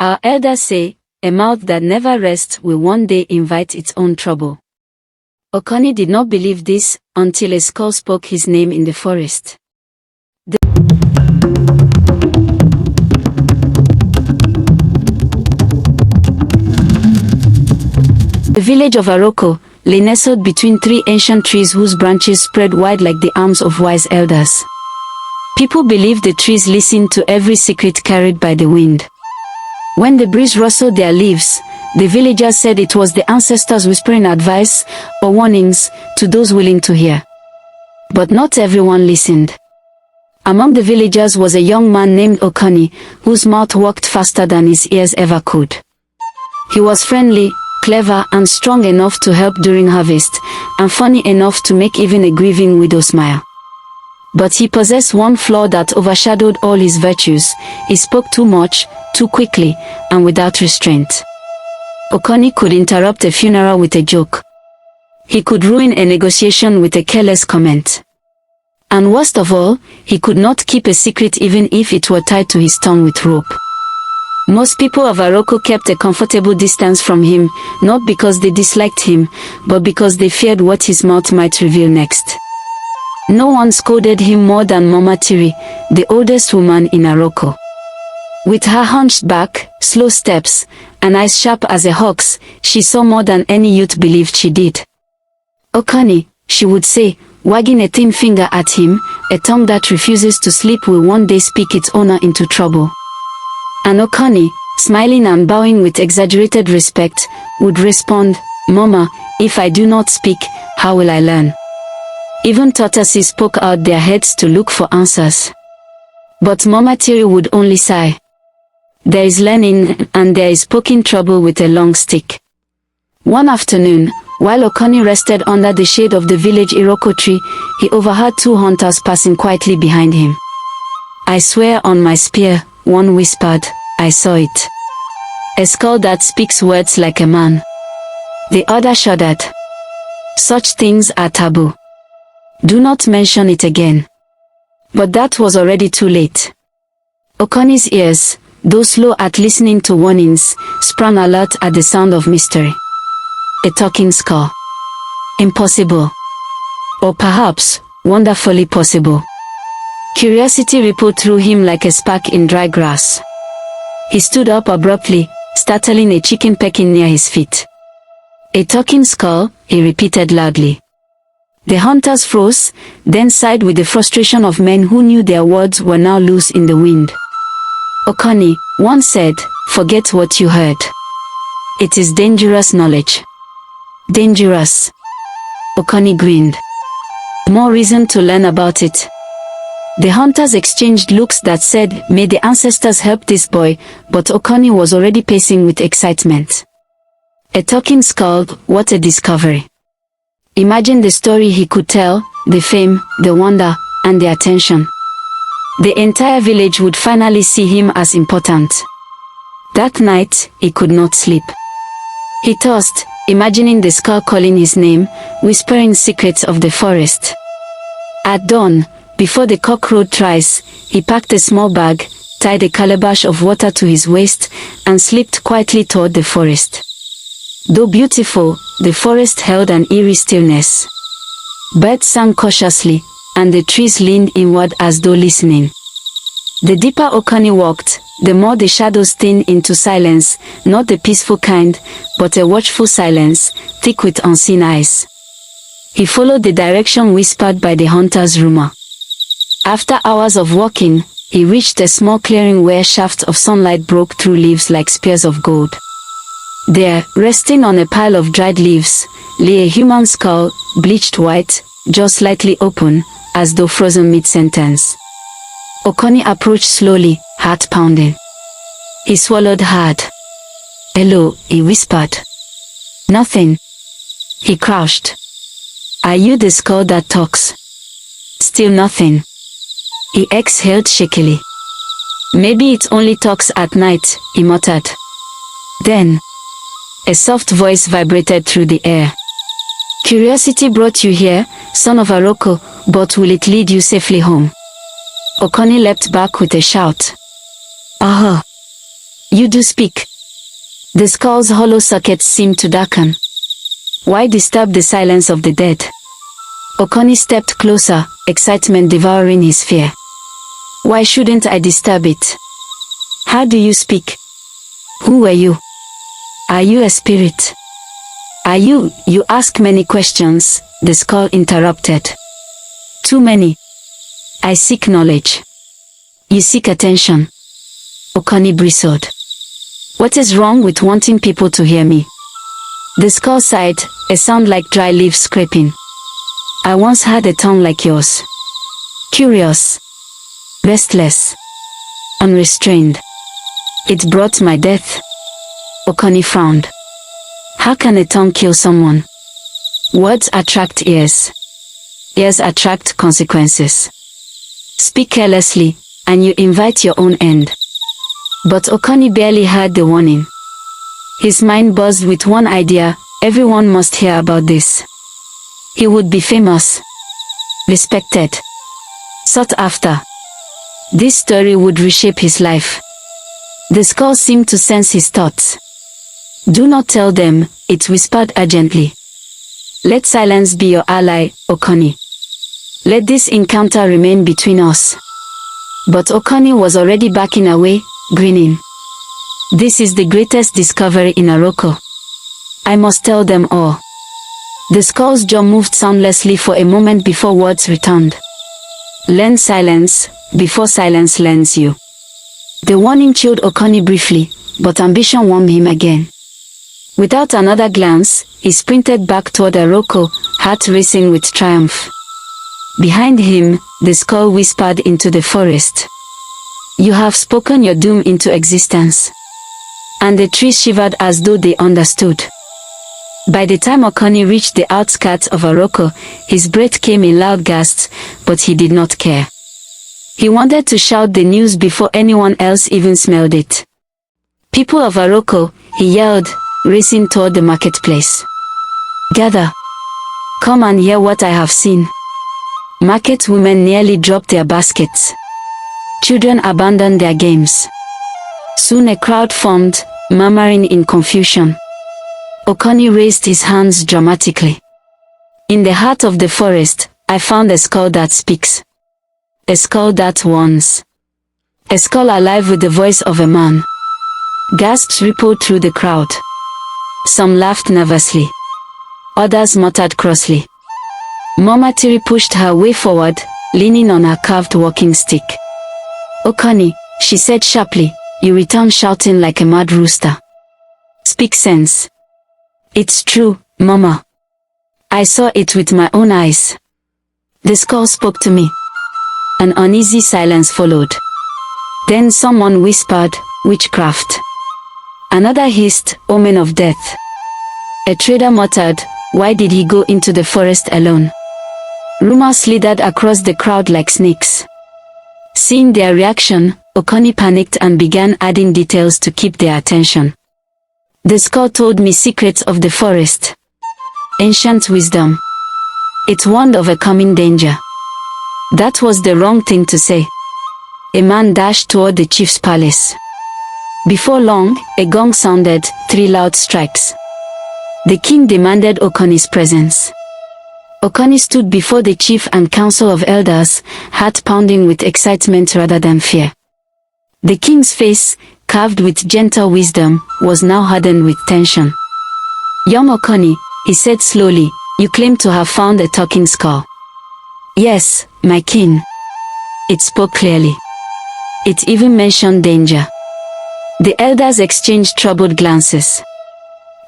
Our elders say, a mouth that never rests will one day invite its own trouble. Okoni did not believe this until a skull spoke his name in the forest. The village of Aroko lay nestled between three ancient trees whose branches spread wide like the arms of wise elders. People believed the trees listened to every secret carried by the wind. When the breeze rustled their leaves, the villagers said it was the ancestors whispering advice or warnings to those willing to hear. But not everyone listened. Among the villagers was a young man named Okoni, whose mouth worked faster than his ears ever could. He was friendly, clever and strong enough to help during harvest, and funny enough to make even a grieving widow smile. But he possessed one flaw that overshadowed all his virtues: he spoke too much, too quickly, and without restraint. Okoni could interrupt a funeral with a joke. He could ruin a negotiation with a careless comment. And worst of all, he could not keep a secret even if it were tied to his tongue with rope. Most people of Aroko kept a comfortable distance from him, not because they disliked him, but because they feared what his mouth might reveal next. No one scolded him more than Mama Tiri, the oldest woman in Aroko. With her hunched back, slow steps, and eyes sharp as a hawk's, she saw more than any youth believed she did. Okoni, she would say, wagging a thin finger at him, a tongue that refuses to sleep will one day speak its owner into trouble. And Okoni, smiling and bowing with exaggerated respect, would respond, Mama, if I do not speak, how will I learn? Even tortoises poke out their heads to look for answers. But Mama Tiri would only sigh. There is learning, and there is poking trouble with a long stick. One afternoon, while Okoni rested under the shade of the village Iroko tree, he overheard two hunters passing quietly behind him. I swear on my spear, one whispered, I saw it. A skull that speaks words like a man. The other shuddered. Such things are taboo. Do not mention it again. But that was already too late. Okoni's ears, though slow at listening to warnings, sprang alert at the sound of mystery. A talking skull. Impossible. Or perhaps, wonderfully possible. Curiosity rippled through him like a spark in dry grass. He stood up abruptly, startling a chicken pecking near his feet. A talking skull, he repeated loudly. The hunters froze, then sighed with the frustration of men who knew their words were now loose in the wind. Okoni, one said, forget what you heard. It is dangerous knowledge. Dangerous. Okoni grinned. More reason to learn about it. The hunters exchanged looks that said, may the ancestors help this boy, but Okoni was already pacing with excitement. A talking skull, what a discovery. Imagine the story he could tell, the fame, the wonder, and the attention. The entire village would finally see him as important. That night, he could not sleep. He tossed, imagining the skull calling his name, whispering secrets of the forest. At dawn, before the cock crowed thrice, he packed a small bag, tied a calabash of water to his waist, and slipped quietly toward the forest. Though beautiful, the forest held an eerie stillness. Birds sang cautiously, and the trees leaned inward as though listening. The deeper Okoni walked, the more the shadows thinned into silence, not the peaceful kind, but a watchful silence, thick with unseen eyes. He followed the direction whispered by the hunter's rumor. After hours of walking, he reached a small clearing where shafts of sunlight broke through leaves like spears of gold. There, resting on a pile of dried leaves, lay a human skull, bleached white, jaw slightly open, as though frozen mid-sentence. Okoni approached slowly, heart pounding. He swallowed hard. Hello, he whispered. Nothing. He crouched. Are you the skull that talks? Still nothing. He exhaled shakily. Maybe it only talks at night, he muttered. Then, a soft voice vibrated through the air. Curiosity brought you here, son of Aroko, but will it lead you safely home? Okoni leapt back with a shout. Aha! You do speak. The skull's hollow sockets seemed to darken. Why disturb the silence of the dead? Okoni stepped closer, excitement devouring his fear. Why shouldn't I disturb it? How do you speak? Who are you? Are you a spirit? Are you ask many questions, the skull interrupted. Too many. I seek knowledge. You seek attention. Okoni bristled. What is wrong with wanting people to hear me? The skull sighed, a sound like dry leaves scraping. I once had a tongue like yours. Curious. Restless. Unrestrained. It brought my death. Okoni frowned. How can a tongue kill someone? Words attract ears. Ears attract consequences. Speak carelessly, and you invite your own end. But Okoni barely heard the warning. His mind buzzed with one idea: everyone must hear about this. He would be famous, respected, sought after. This story would reshape his life. The skull seemed to sense his thoughts. Do not tell them, it whispered urgently. Let silence be your ally, Okoni. Let this encounter remain between us. But Okoni was already backing away, grinning. This is the greatest discovery in Aroko. I must tell them all. The skull's jaw moved soundlessly for a moment before words returned. Learn silence, before silence learns you. The warning chilled Okoni briefly, but ambition warmed him again. Without another glance, he sprinted back toward Aroko, heart racing with triumph. Behind him, the skull whispered into the forest. You have spoken your doom into existence. And the trees shivered as though they understood. By the time Okoni reached the outskirts of Aroko, his breath came in loud gasps, but he did not care. He wanted to shout the news before anyone else even smelled it. People of Aroko, he yelled, racing toward the marketplace. Gather. Come and hear what I have seen. Market women nearly dropped their baskets. Children abandoned their games. Soon a crowd formed, murmuring in confusion. Okoni raised his hands dramatically. In the heart of the forest, I found a skull that speaks. A skull that warns. A skull alive with the voice of a man. Gasps rippled through the crowd. Some laughed nervously. Others muttered crossly. Mama Tiri pushed her way forward, leaning on her carved walking stick. Okoni, she said sharply, you return shouting like a mad rooster. Speak sense. It's true, Mama. I saw it with my own eyes. The skull spoke to me. An uneasy silence followed. Then someone whispered, witchcraft. Another hissed, omen of death. A trader muttered, why did he go into the forest alone? Rumors slithered across the crowd like snakes. Seeing their reaction, Okoni panicked and began adding details to keep their attention. The skull told me secrets of the forest. Ancient wisdom. It warned of a coming danger. That was the wrong thing to say. A man dashed toward the chief's palace. Before long, a gong sounded, 3 loud strikes. The king demanded Okoni's presence. Okoni stood before the chief and council of elders, heart pounding with excitement rather than fear. The king's face, carved with gentle wisdom, was now hardened with tension. Young Okoni, he said slowly, you claim to have found a talking skull. Yes, my king. It spoke clearly. It even mentioned danger. The elders exchanged troubled glances.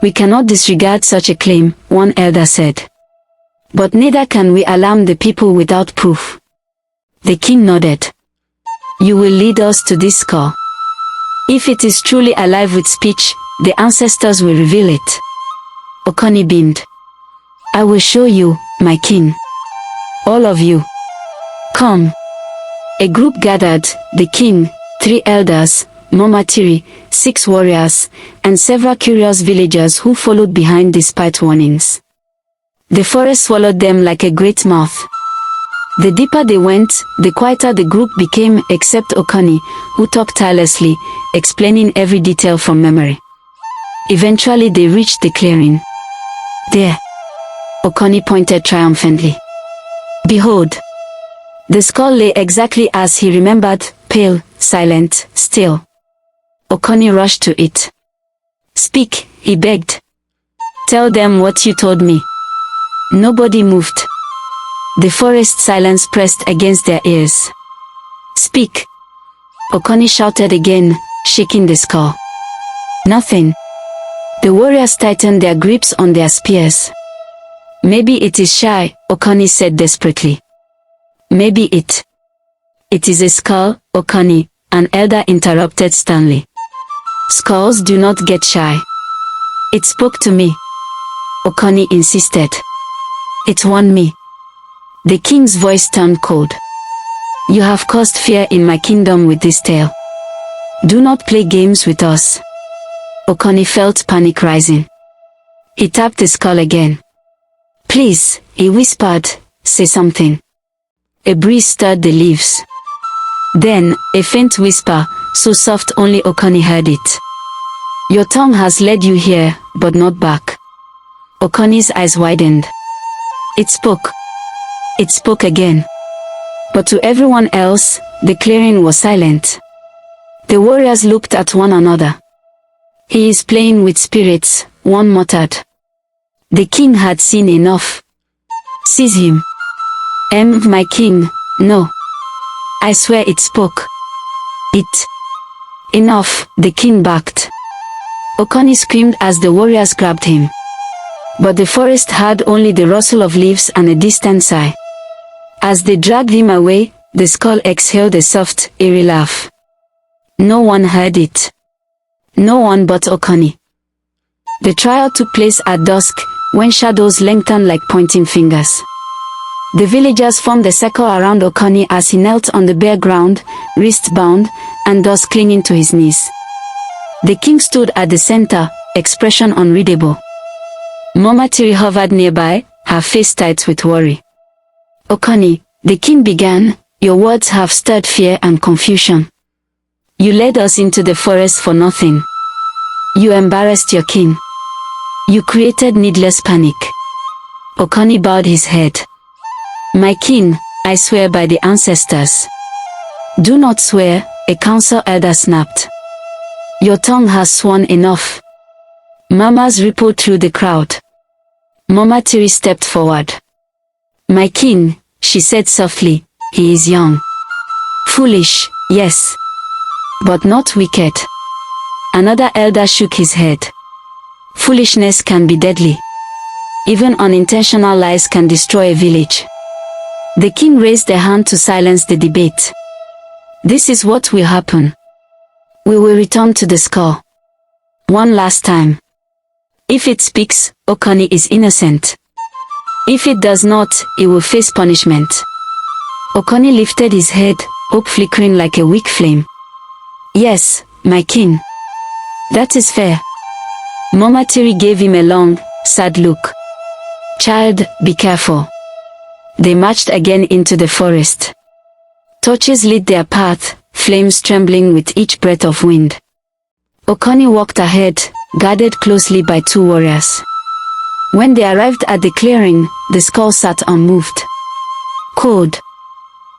We cannot disregard such a claim, one elder said. But neither can we alarm the people without proof. The king nodded. You will lead us to this skull. If it is truly alive with speech, the ancestors will reveal it. Okoni beamed. I will show you, my king. All of you. Come. A group gathered, the king, 3 elders, Mama Tiri, 6 warriors, and several curious villagers who followed behind despite warnings. The forest swallowed them like a great mouth. The deeper they went, the quieter the group became except Okoni, who talked tirelessly, explaining every detail from memory. Eventually they reached the clearing. There, Okoni pointed triumphantly. Behold! The skull lay exactly as he remembered, pale, silent, still. Okoni rushed to it. Speak, he begged. Tell them what you told me. Nobody moved. The forest silence pressed against their ears. Speak! Okoni shouted again, shaking the skull. Nothing. The warriors tightened their grips on their spears. Maybe it is shy, Okoni said desperately. Maybe it is a skull, Okoni, an elder interrupted sternly. Skulls do not get shy. It spoke to me. Okoni insisted. It warned me. The king's voice turned cold. You have caused fear in my kingdom with this tale. Do not play games with us. Okoni felt panic rising. He tapped the skull again. Please, he whispered, say something. A breeze stirred the leaves. Then, a faint whisper, so soft only Okoni heard it. Your tongue has led you here, but not back. Okoni's eyes widened. It spoke. It spoke again. But to everyone else, the clearing was silent. The warriors looked at one another. He is playing with spirits, one muttered. The king had seen enough. Seize him. My king, no. I swear it spoke. It. Enough, the king backed. Okoni screamed as the warriors grabbed him. But the forest heard only the rustle of leaves and a distant sigh. As they dragged him away, the skull exhaled a soft, eerie laugh. No one heard it. No one but Okoni. The trial took place at dusk, when shadows lengthened like pointing fingers. The villagers formed a circle around Okoni as he knelt on the bare ground, wrists bound, and dust clinging to his knees. The king stood at the center, expression unreadable. Mama Tiri hovered nearby, her face tight with worry. Okoni, the king began, your words have stirred fear and confusion. You led us into the forest for nothing. You embarrassed your king. You created needless panic. Okoni bowed his head. My king, I swear by the ancestors. Do not swear, a council elder snapped. Your tongue has sworn enough. Murmurs rippled through the crowd. Mama Tiri stepped forward. My king, she said softly, he is young. Foolish, yes. But not wicked. Another elder shook his head. Foolishness can be deadly. Even unintentional lies can destroy a village. The king raised a hand to silence the debate. This is what will happen. We will return to the skull. One last time. If it speaks, Okoni is innocent. If it does not, he will face punishment. Okoni lifted his head, hope flickering like a weak flame. Yes, my king. That is fair. Mama Tiri gave him a long, sad look. Child, be careful. They marched again into the forest. Torches lit their path, flames trembling with each breath of wind. Okoni walked ahead, guarded closely by two warriors. When they arrived at the clearing, the skull sat unmoved. Cold.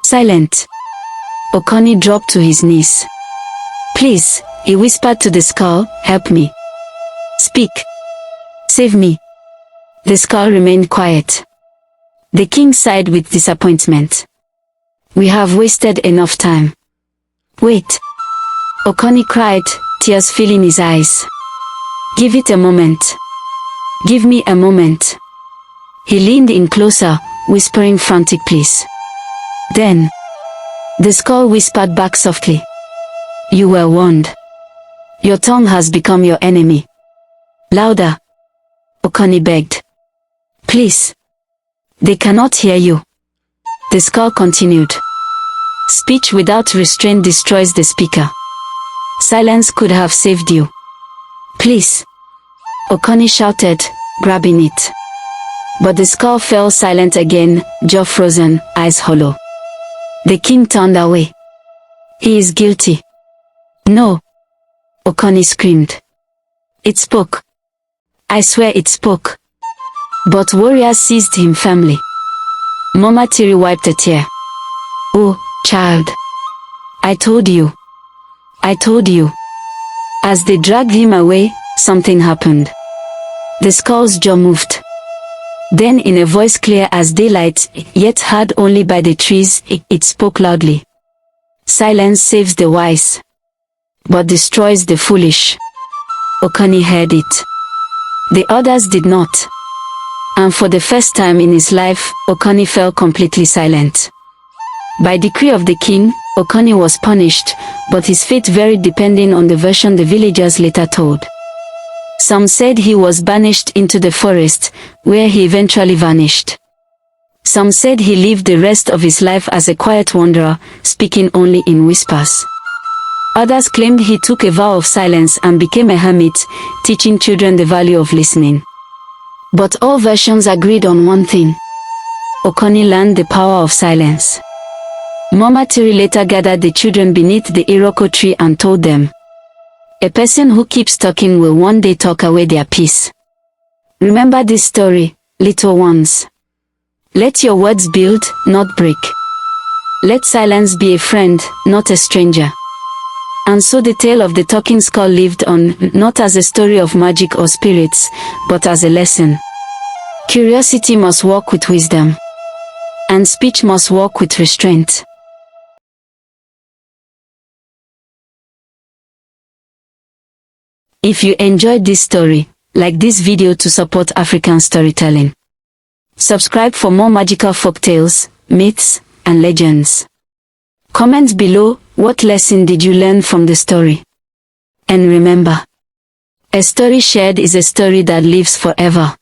Silent. Okoni dropped to his knees. Please, he whispered to the skull, help me. Speak. Save me. The skull remained quiet. The king sighed with disappointment. We have wasted enough time. Wait. Okoni cried, tears filling his eyes. Give it a moment. Give me a moment. He leaned in closer, whispering frantic pleas. Then, the skull whispered back softly. You were warned. Your tongue has become your enemy. Louder. Okoni begged. Please. They cannot hear you. The skull continued. Speech without restraint destroys the speaker. Silence could have saved you. Please. Okoni shouted, grabbing it. But the skull fell silent again, jaw frozen, eyes hollow. The king turned away. He is guilty. No. Okoni screamed. It spoke. I swear it spoke. But warriors seized him firmly. Mama Tiri wiped a tear. Oh, child. I told you. I told you. As they dragged him away, something happened. The skull's jaw moved. Then in a voice clear as daylight, yet heard only by the trees, it spoke loudly. Silence saves the wise, but destroys the foolish. Okoni heard it. The others did not. And for the first time in his life, Okoni fell completely silent. By decree of the king, Okoni was punished, but his fate varied depending on the version the villagers later told. Some said he was banished into the forest, where he eventually vanished. Some said he lived the rest of his life as a quiet wanderer, speaking only in whispers. Others claimed he took a vow of silence and became a hermit, teaching children the value of listening. But all versions agreed on one thing. Okoni learned the power of silence. Mama Tiri later gathered the children beneath the Iroko tree and told them, a person who keeps talking will one day talk away their peace. Remember this story, little ones. Let your words build, not break. Let silence be a friend, not a stranger. And so the tale of the talking skull lived on, not as a story of magic or spirits, but as a lesson. Curiosity must walk with wisdom. And speech must walk with restraint. If you enjoyed this story, like this video to support African storytelling. Subscribe for more magical folktales, myths, and legends. Comment below, what lesson did you learn from the story? And remember, a story shared is a story that lives forever.